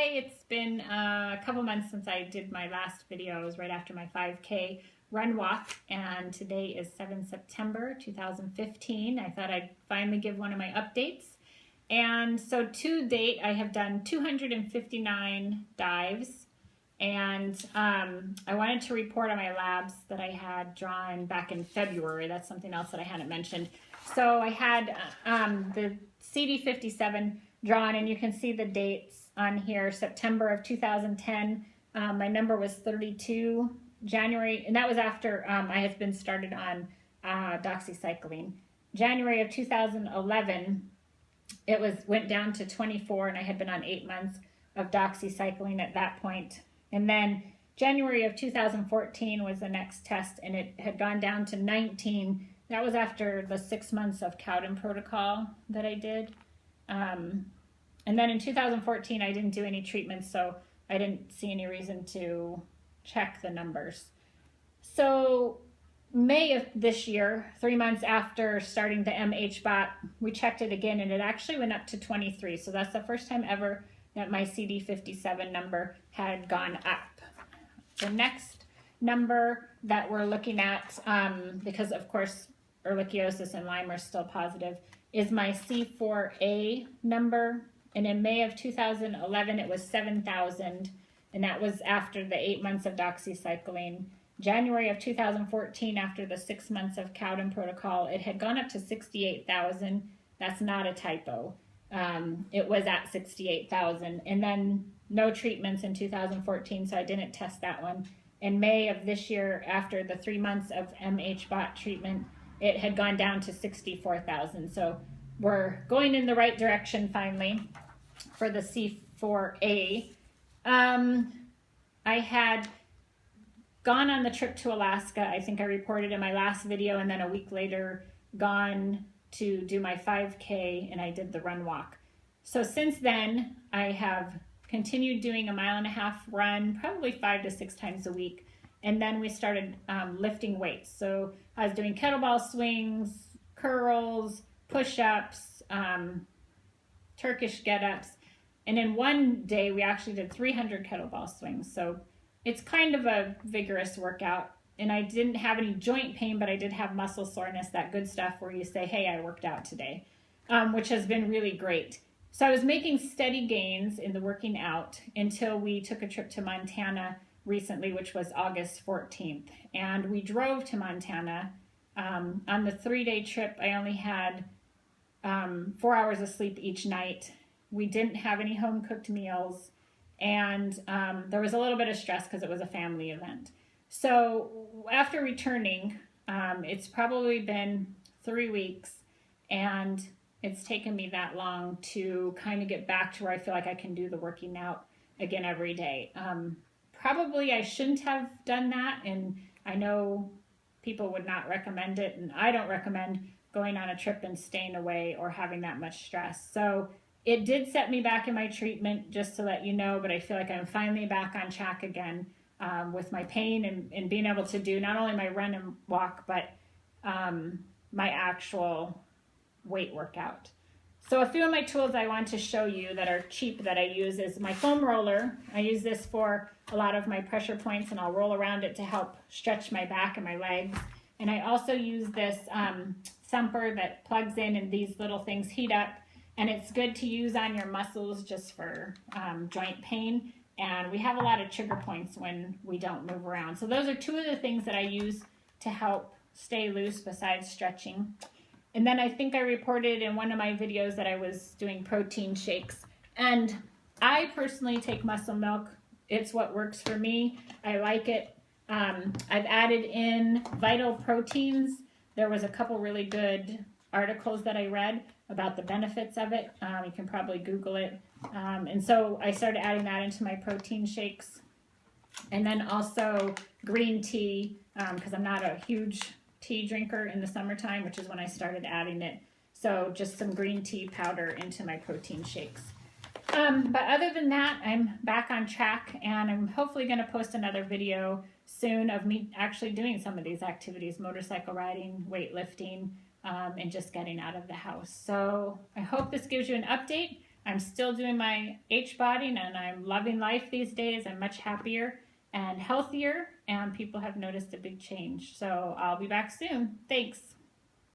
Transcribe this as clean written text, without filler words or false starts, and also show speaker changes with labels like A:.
A: Hi, it's been a couple months since I did my last video. It was right after my 5K run walk, and today is 7 September 2015. I thought I'd finally give one of my updates. And so to date, I have done 259 dives, and I wanted to report on my labs that I had drawn back in February. That's something else that I hadn't mentioned. So I had the CD57 drawn, and you can see the dates on here. September of 2010, my number was 32. January, and that was after I had been started on doxycycline. January of 2011, it went down to 24, and I had been on 8 months of doxycycline at that point. And then January of 2014 was the next test, and it had gone down to 19. That was after the 6 months of Cowden protocol that I did. And then in 2014, I didn't do any treatments, so I didn't see any reason to check the numbers. So May of this year, 3 months after starting the MHBOT, we checked it again, and it actually went up to 23. So that's the first time ever that my CD57 number had gone up. The next number that we're looking at, because of course ehrlichiosis and Lyme are still positive, is my C4A number. And in May of 2011, it was 7,000, and that was after the 8 months of doxycycline. January of 2014, after the 6 months of Cowden protocol, it had gone up to 68,000. That's not a typo. It was at 68,000. And then no treatments in 2014, so I didn't test that one. In May of this year, after the 3 months of MHBOT treatment, it had gone down to 64,000. So we're going in the right direction finally for the C4A. I had gone on the trip to Alaska. I think I reported in my last video, and then a week later gone to do my 5K, and I did the run walk. So since then, I have continued doing a 1.5 mile run, probably 5 to 6 times a week. And then we started lifting weights. So I was doing kettlebell swings, curls, push-ups, Turkish get-ups. And in one day, we actually did 300 kettlebell swings. So it's kind of a vigorous workout. And I didn't have any joint pain, but I did have muscle soreness, that good stuff where you say, hey, I worked out today, which has been really great. So I was making steady gains in the working out until we took a trip to Montana recently, which was August 14th. And we drove to Montana. On the 3-day trip, I only had 4 hours of sleep each night. We didn't have any home-cooked meals, and there was a little bit of stress because it was a family event. So after returning, it's probably been 3 weeks, and it's taken me that long to kind of get back to where I feel like I can do the working out again every day. Probably I shouldn't have done that, and I know people would not recommend it, and I don't recommend going on a trip and staying away or having that much stress. So it did set me back in my treatment, just to let you know, but I feel like I'm finally back on track again with my pain and being able to do not only my run and walk, but my actual weight workout. So a few of my tools I want to show you that are cheap that I use is my foam roller. I use this for a lot of my pressure points, and I'll roll around it to help stretch my back and my legs. And I also use this thumper that plugs in, and these little things heat up, and it's good to use on your muscles just for joint pain. And we have a lot of trigger points when we don't move around. So those are two of the things that I use to help stay loose besides stretching. And then I think I reported in one of my videos that I was doing protein shakes. And I personally take muscle milk. It's what works for me. I like it. I've added in vital proteins. There was a couple really good articles that I read about the benefits of it. You can probably Google it. And so I started adding that into my protein shakes. And then also green tea, because I'm not a huge tea drinker in the summertime, which is when I started adding it. So just some green tea powder into my protein shakes. But other than that, I'm back on track, and I'm hopefully going to post another video soon of me actually doing some of these activities, motorcycle riding, weightlifting, and just getting out of the house. So I hope this gives you an update I'm still doing my HBOTing and I'm loving life these days. I'm much happier and healthier, and people have noticed a big change. So I'll be back soon. Thanks.